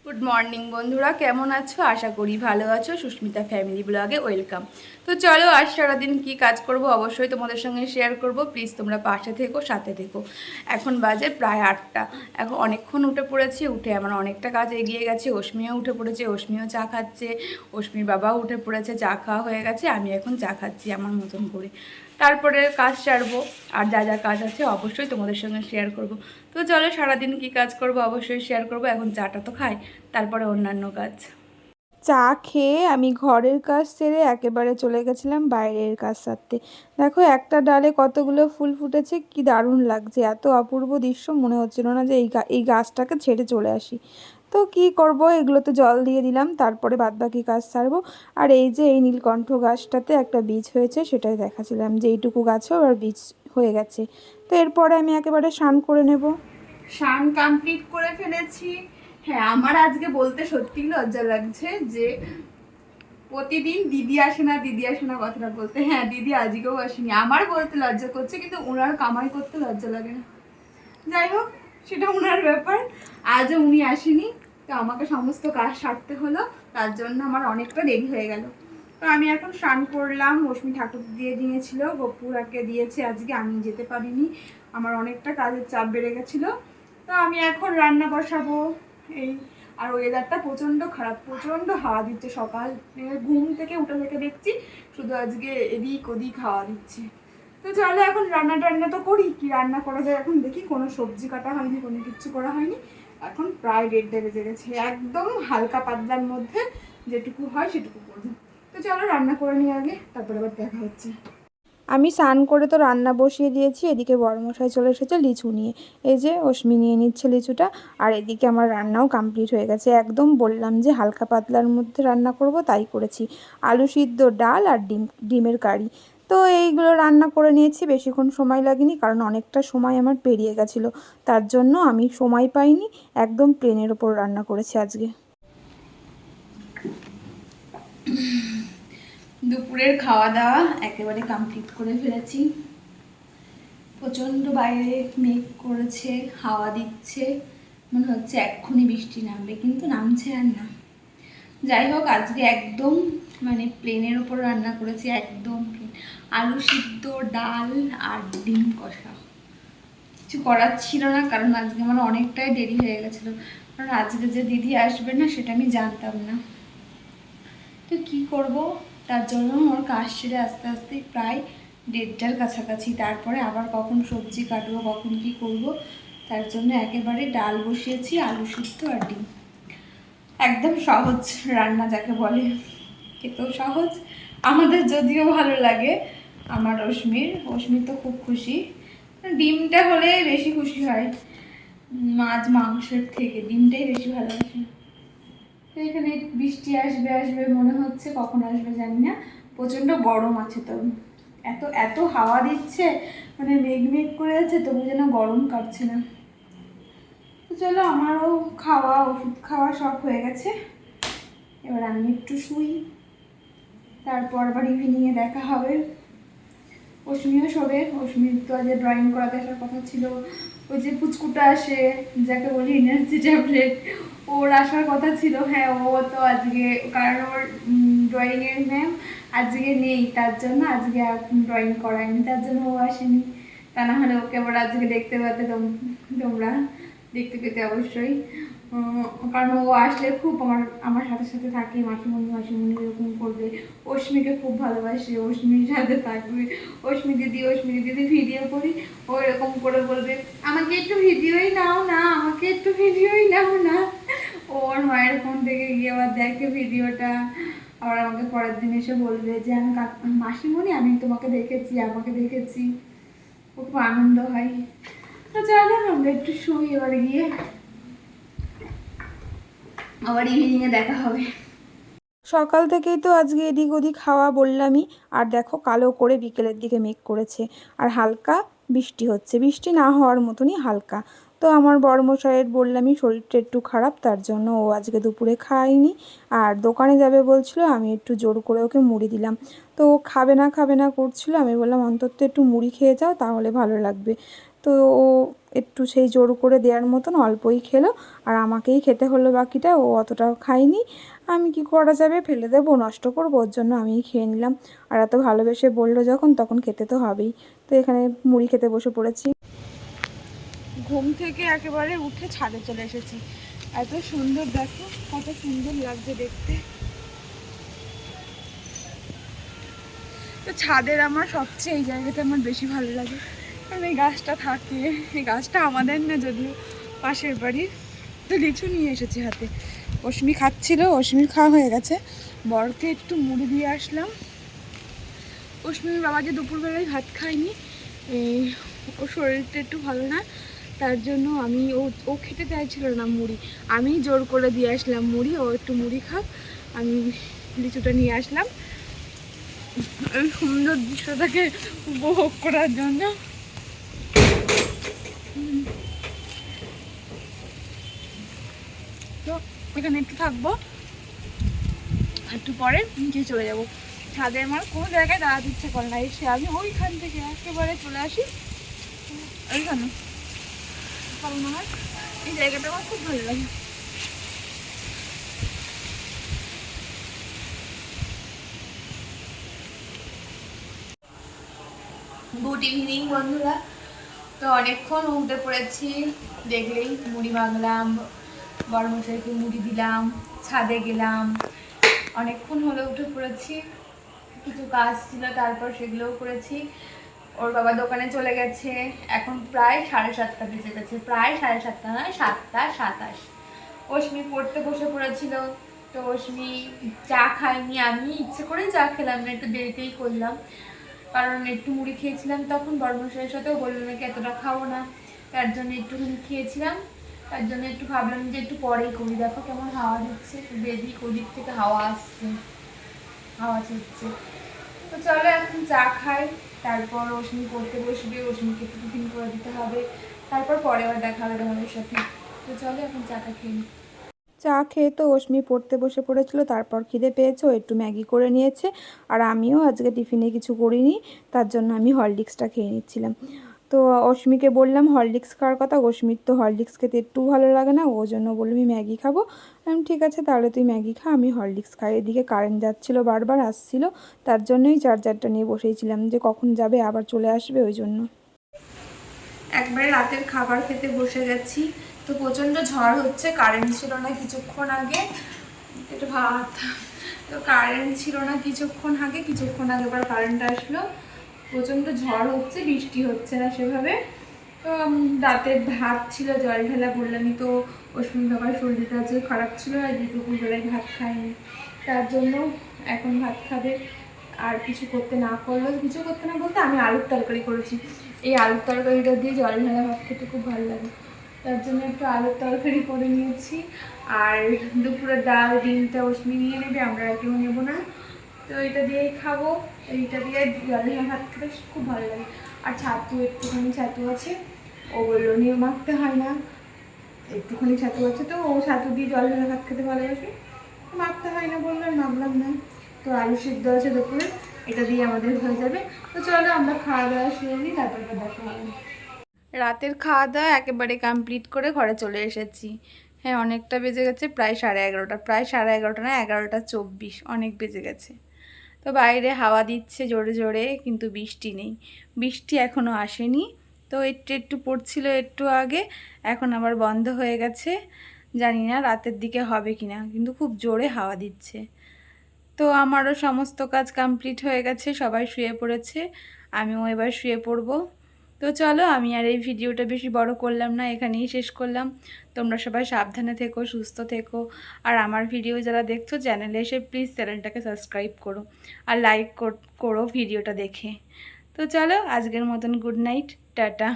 Good morning বন্ধুরা, কেমন আছো? আশা করি ভালো আছো। সুস্মিতা ফ্যামিলি ব্লগে ওয়েলকাম। তো চলো, আজ সারাদিন কি কাজ করব অবশ্যই তোমাদের সঙ্গে শেয়ার করব। প্লিজ তোমরা পাশে থেকো, সাথে থেকো। এখন বাজে প্রায় 8টা। এখন অনেকক্ষণ উঠে পড়েছি, উঠে আমার অনেকটা কাজ এগিয়ে গেছে। অশ্মিও উঠে পড়েছে, অশ্মিও চা খাচ্ছে, অশ্মির বাবাও উঠে পড়েছে, চা খাওয়া হয়ে গেছে। আমি এখন চা খাচ্ছি আমার মতন করে। তারপরে কাজ সারবো, আর যা যা কাজ আছে অবশ্যই তোমাদের সঙ্গে শেয়ার করব। তো চলো, সারাদিন কি কাজ করব অবশ্যই শেয়ার করব। এখন চাটা তো খাই, তারপরে অন্যান্য কাজ। চা খেয়ে আমি ঘরের কাজ সেরে একেবারে চলে গেছিলাম বাইরের কাজ সারতে। দেখো, একটা ডালে কতগুলো ফুল ফুটেছে, কি দারুণ লাগছে! এত অপূর্ব দৃশ্য, মনে হচ্ছিল না যে এই গাছটাকে ছেড়ে চলে আসি। তো কি করব, এগুলোতে জল দিয়ে দিলাম, তারপরে বাদবাকি কাজ সারবো। আর এই যে এই নীলকণ্ঠ গাছটাতে একটা বীজ হয়েছে, সেটাই দেখাছিলাম যে এইটুকু গাছেও আর বীজ হয়ে গেছে। তো এরপরে আমি একেবারে স্নান করে নেব। স্নান কমপ্লিট করে ফেলেছি। হ্যাঁ, আমার আজকে বলতে সত্যি লজ্জা লাগছে যে প্রতিদিন দিদি আসে না দিদি আসে না কথাটা বলতে। হ্যাঁ, দিদি আজকেও আসেনি। আমার বলতে লজ্জা করছে, কিন্তু ওনার কামাই করতে লজ্জা লাগে না। যাই হোক, সেটা ওনার ব্যাপার। আজও উনি আসেনি, তো আমাকে সমস্ত কাজ সারতে হলো। তার জন্য আমার অনেকটা দেরি হয়ে গেল। তো আমি এখন স্নান করলাম। অশ্মি ঠাকুর দিয়ে দিয়েছিল, গপুরাকে দিয়েছে, আজকে আমি যেতে পারিনি। আমার অনেকটা কাজের চাপ বেড়ে গেছিলো। তো আমি এখন রান্না বসাবো। এই, আর ওয়েদারটা প্রচণ্ড খারাপ, প্রচণ্ড হাওয়া দিচ্ছে। সকাল ঘুম থেকে উঠে থেকে দেখছি শুধু আজকে এদিক ওদিক হাওয়া দিচ্ছে। তো চলো, এখন রান্না তো করি। কি রান্না করা যায় এখন দেখি। কোনো সবজি কাটা হয়নি, কোনো কিচ্ছু করা হয়নি। এখন প্রায় 1:30 বেজে গেছে। একদম হালকা পাতলার মধ্যে যেটুকু হয় সেটুকু করবো। তো চলো, রান্না করে নিয়ে আগে, তারপরে আবার দেখা হচ্ছে। আমি স্নান করে তো রান্না বসিয়ে দিয়েছি। এদিকে বড়মশাই চলে এসেছে লিচু নিয়ে। এই যে অশ্মি নিয়ে নিচ্ছে লিচুটা। আর এদিকে আমার রান্নাও কমপ্লিট হয়ে গেছে। একদম বললাম যে হালকা পাতলার মধ্যে রান্না করব, তাই করেছি। আলু সিদ্ধ, ডাল আর ডিমের কারি। তো এইগুলো রান্না করে নিয়েছি, বেশিক্ষণ সময় লাগেনি, কারণ অনেকটা সময় আমার পেরিয়ে গেছিলো। তার জন্য আমি সময় পাইনি। একদম প্লেনের ওপর রান্না করেছি আজকে। দুপুরের খাওয়া দাওয়া একেবারে কমপ্লিট করে ফেলেছি। প্রচণ্ড বাইরে মেঘ করেছে, হাওয়া দিচ্ছে, মনে হচ্ছে এক্ষুনি বৃষ্টি নামবে, কিন্তু নামছে আর না। যাই হোক, আজকে একদম প্লেনের ওপর রান্না করেছি, একদম প্লেন। আলু সিদ্ধ, ডাল আর ডিম কষা। কিছু করার ছিল না, কারণ আজকে আমার অনেকটাই দেরি হয়ে গেছিলো। কারণ আজকে যে দিদি আসবে না সেটা আমি জানতাম না। তো কী করব, তার জন্য আমার কাজ সেরে আস্তে আস্তে প্রায় 1:30টার কাছাকাছি। তারপরে আবার কখন সবজি কাটবো, কখন কি করব, তার জন্য একেবারে ডাল বসিয়েছি, আলু সিদ্ধ আর ডিম। একদম সহজ রান্না যাকে বলে, খেতেও সহজ, আমাদের যদিও ভালো লাগে। আমার অশ্মির তো খুব খুশি। ডিমটা হলে বেশি খুশি হয় মাছ মাংসের থেকে, ডিমটাই বেশি ভালোবাসে। তো এখানে বৃষ্টি আসবে আসবে মনে হচ্ছে, কখন আসবে জানি না। প্রচণ্ড গরম আছে, তো এত এত হাওয়া দিচ্ছে, মেঘ মেঘ করে আছে, তবু যেন গরম কাটছে না। তো চলো, আমারও খাওয়া ওষুধ খাওয়া সব হয়ে গেছে। এবার আমি একটু শুই, তারপর আবার ইভিনিংয়ে দেখা হবে। অশ্মিও শোবে। অশ্মির তো আজ ড্রয়িং করাতে আসার কথা ছিল। ওই যে পুচকুটা আসে, যাকে বলি এনার্জি ট্যাবলেট, ওর আসার কথা ছিল। হ্যাঁ, ও তো আজকে, কারণ ওর ড্রয়িংয়ের ম্যাম আজকে নেই, তার জন্য আজকে ড্রয়িং করায়নি, তার জন্য ও আসেনি। তা না হলে ওকে আবার আজকে দেখতে পাতে তোমরা, দেখতে পেতে অবশ্যই। কারণ ও আসলে খুব আমার আমার সাথে সাথে থাকে, মাসিমণি মাসিমণি এরকম করবে। অশ্মিকে খুব ভালোবাসে, অশ্মির সাথে থাকবে। অশ্মি দিদি ভিডিও করি, ও এরকম করে বলবে, আমাকে একটু ভিডিওই নাও না, আমাকে একটু ভিডিওই নাও না। ওর মায়ের ফোন থেকে গিয়ে আবার দেখে ভিডিওটা, আবার আমাকে পরের দিন এসে বলবে যে আমি মাসিমণি আমি তোমাকে দেখেছি, আমাকে দেখেছি। খুব আনন্দ হয়। তো চলো, আমরা একটু শুই, এবারে গিয়ে আবার ইভিনিংয়ে দেখা হবে। সকাল থেকেই তো আজকে এদিক ওদিক হাওয়া বললামই। আর দেখো, কালো করে বিকেলের দিকে মেঘ করেছে, আর হালকা বৃষ্টি হচ্ছে, বৃষ্টি না হওয়ার মতনই হালকা। তো আমার বড়মশাইয়ের বললামই শরীরটা একটু খারাপ, তার জন্য ও আজকে দুপুরে খায়নি। আর দোকানে যাবে বলছিল, আমি একটু জোর করে ওকে মুড়ি দিলাম। তো ও খাবে না করছিল, আমি বললাম অন্তত একটু মুড়ি খেয়ে যাও, তাহলে ভালো লাগবে। তো ও একটু সেই জোর করে দেওয়ার মতন অল্পই খেলো, আর আমাকেই খেতে হলো বাকিটা। ও অতটাও খায়নি। আমি কি করা যাবে, ফেলে দেবো, নষ্ট করবো? ওর জন্য আমিই খেয়ে নিলাম। আর এত ভালোবেসে বললো যখন, তখন খেতে তো হবেই। তো এখানে মুড়ি খেতে বসে পড়েছি। ঘুম থেকে একেবারে উঠে ছাদে চলে এসেছি। এত সুন্দর, দেখো কত সুন্দর লাগছে দেখতে। তো ছাদের আমার সবচেয়ে এই জায়গাটা আমার বেশি ভালো লাগে, কারণ এই গাছটা থাকে। এই গাছটা আমাদের না, যদিও পাশের বাড়ির। তো লিচু নিয়ে এসেছি হাতে। অশ্মি খাচ্ছিল, অশ্মির খাওয়া হয়ে গেছে। বরকে একটু মুড়ি দিয়ে আসলাম। অশ্মির বাবা যে দুপুরবেলায় ভাত খায়নি, ওর শরীরটা একটু ভালো না, তার জন্য আমি ও খেতে চাইছিল না মুড়ি, আমি জোর করে দিয়ে আসলাম মুড়ি। ও একটু মুড়ি খাক, আমি লিচুটা নিয়ে আসলাম এই সুন্দর দৃশ্যটাকে উপভোগ করার জন্য। তো এখানে একটু থাকবো, একটু পরে নিচে চলে যাবো। ছাদে আমার কোনো জায়গায় দাঁড়াতে ইচ্ছে করে না, এসে আমি ওইখান থেকে একেবারে চলে আসি ওইখানে, কারণ আমার এই জায়গাটা আমার খুব ভালো লাগে। গুড ইভিনিং বন্ধুরা। তো অনেকক্ষণ উঠে পড়েছি, দেখলেই মুড়ি মাখলাম, বড়মশাইকে মুড়ি দিলাম, ছাদে গেলাম, অনেকক্ষণ হলে উঠে পড়েছি। কিছু কাজ ছিল, তারপর সেগুলোও করেছি। ওর বাবা দোকানে চলে গেছে, এখন প্রায় 7:30 বেজে গেছে, প্রায় 7:30 নয়, 7:27। অশ্মি পড়তে বসে পড়েছিল। তো অশ্মি চা খায়নি, আমি ইচ্ছে করেই চা খেলাম না, একটু দেরিতেই করলাম, কারণ একটু মুড়ি খেয়েছিলাম তখন। বড়মশাইয়ের সাথেও বললো নাকি এতটা খাবো না, তার জন্য একটুখানি খেয়েছিলাম। তার জন্য একটু ভাবলাম যে একটু পরেই করি। দেখো কেমন হাওয়া দিচ্ছে, বেদিক ওদিক থেকে হাওয়া আসছে, হাওয়া চলছে। তো চলো এখন চা খাই, তারপর অশ্মি পড়তে বসবে, অশ্মিকে একটু টিফিন করে দিতে হবে, তারপর পরে আবার দেখা হবে তোমাদের সাথে। তো চলো এখন চাটা খেয়ে নিই। চা খেয়ে তো অশ্মি পড়তে বসে পড়েছিল, তারপর খিদে পেয়েছে, ও একটু ম্যাগি করে নিয়েছে। আর আমিও আজকে টিফিনে কিছু করিনি, তার জন্য আমি হরলিক্সটা খেয়ে নিচ্ছিলাম। তো অশ্মিকে বললাম হরলিক্স খাওয়ার কথা, অশ্মির তো হরলিক্স খেতে একটু ভালো লাগে না, ওই জন্য বললো আমি ম্যাগি খাবো। আমি ঠিক আছে তাহলে তুই ম্যাগি খা, আমি হরলিক্স খাই। এদিকে কারেন্ট যাচ্ছিলো, বারবার আসছিলো, তার জন্যই চার্জারটা নিয়ে বসেইছিলাম, যে কখন যাবে আবার চলে আসবে, ওই জন্য। একবারে রাতের খাবার খেতে বসে গেছি। তো প্রচণ্ড ঝড় হচ্ছে, কারেন্ট ছিল না কিছুক্ষণ আগে, একটু ভাত। তো কারেন্ট ছিল না কিছুক্ষণ আগে আবার কারেন্ট আসলো। প্রচণ্ড ঝড় হচ্ছে, বৃষ্টি হচ্ছে না সেভাবে। তো রাতে ভাত ছিল জল ঢালা, বললামই তো অশ্বিন বাবার শরীরটা আজকে খারাপ ছিল, আর দুপুরবেলায় ভাত খায়নি, তার জন্য এখন ভাত খাবে। আর কিছু করতে না বলতে আমি আলুর তরকারি করেছি। এই আলুর তরকারিটা দিয়ে জল ঢালা ভাত খেতে খুব ভালো লাগে, তার জন্য একটু আলুর তরকারি করে নিয়েছি। আর দুপুরের ডাল ডিমটা অশ্মি নিয়ে নেবে, আমরা কেউ নেবো না। তো এটা দিয়েই খাবো, এইটা দিয়ে জল ঢালা ভাত খেতে খুব ভালো লাগে। আর একটুখানি ছাতু আছে, ও বললো নিয়ে মাখতে হয় না, একটুখানি ছাতু আছে, তো ও ছাতু দিয়ে জল ঢালা ভাত খেতে ভালোবাসে, মাখতে হয় না বললো, মাখলাম না। তো আলু সিদ্ধ আছে দুপুরে, এটা দিয়ে আমাদের হয়ে যাবে। তো চলো আমরা খাওয়া দাওয়া সেরে নিই, তারপরে দেখা হবে। রাতের খাওয়া দাওয়া একেবারে কমপ্লিট করে ঘরে চলে এসেছি। হ্যাঁ অনেকটা বেজে গেছে, প্রায় 11:30, প্রায় 11:30 না, 11:24, অনেক বেজে গেছে। তো বাইরে হাওয়া দিচ্ছে জোরে জোরে, কিন্তু বৃষ্টি নেই, বৃষ্টি এখনও আসেনি। তো একটু একটু পড়ছিল একটু আগে, এখন আবার বন্ধ হয়ে গেছে। জানি না রাতের দিকে হবে কিনা, কিন্তু খুব জোরে হাওয়া দিচ্ছে। তো আমারও সমস্ত কাজ কমপ্লিট হয়ে গেছে, সবাই শুয়ে পড়েছে, আমিও এবার শুয়ে পড়বো। তো চলো আমি আর এই ভিডিওটা বেশি বড় করলাম না, এখানেই শেষ করলাম। তোমরা সবাই সাবধানে থেকো, সুস্থ থেকো। আর আমার ভিডিও যারা দেখছো চ্যানেলে এসে প্লিজ চ্যানেলটাকে সাবস্ক্রাইব করো, আর লাইক করো ভিডিওটা দেখে। তো চলো আজকের মতন গুড নাইট, টাটা।